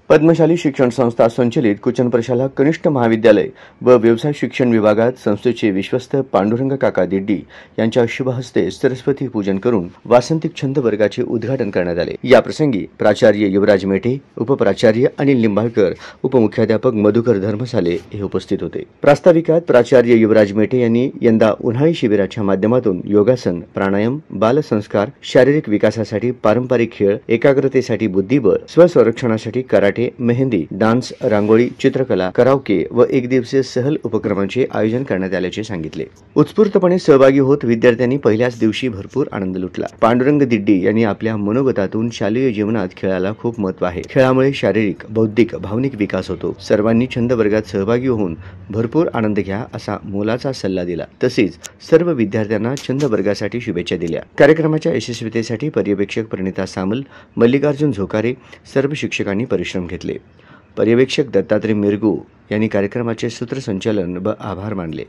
पद्मशाली शिक्षण संस्था संचलित कुचन प्रशाला कनिष्ठ महाविद्यालय व व्यवसाय शिक्षण विभागात संस्थेचे विश्वस्त पांडुरंग काका दिड्डी यांच्या शुभ हस्ते सरस्वती पूजन करून वासंतिक छंद वर्गाचे उद्घाटन करण्यात आले। या प्रसंगी प्राचार्य युवराज मेटे, उपप्राचार्य अनिल लिंबाळकर, उपमुख्याध्यापक मधुकर धर्मसाले हे उपस्थित होते। प्रास्ताविकात प्राचार्य युवराज मेटे यांनी यंदा उन्हाळी शिबिराच्या माध्यमातून योगासन, प्राणायाम, बालसंस्कार, शारीरिक विकासासाठी पारंपरिक खेळ, एकाग्रतेसाठी बुद्धिबळ, स्वसंरक्षणासाठी कराटे, मेहंदी, डान्स, रांगोळी, चित्रकला, कराओके व एक दिवसीय सहल उपक्रमांचे आयोजन करण्यात आल्याचे सांगितले। उत्स्फूर्तपणे सहभागी होत विद्यार्थ्यांनी पहिल्याच दिवशी भरपूर आनंद लुटला। पांडुरंग दिड्डी यांनी आपल्या मनोगतातून शालेय जीवनात खेळाला खूप महत्त्व आहे। खेळामुळे शारीरिक, बौद्धिक, भावनिक विकास होतो। सर्वांनी छंद वर्गात सहभागी होऊन भरपूर आनंद घ्या असा मोलाचा सल्ला दिला। तसेच सर्व विद्यार्थ्यांना छंद वर्गासाठी शुभेच्छा दिल्या। कार्यक्रमाच्या यशस्वीतेसाठी पर्यवेक्षक प्रणिता सामल, मल्लिकार्जुन झोकारे, सर्व शिक्षकांनी परिश्रम घेतले। पर्यवेक्षक दत्तात्रय मिरगू यांनी कार्यक्रमाचे सूत्रसंचालन व आभार मानले।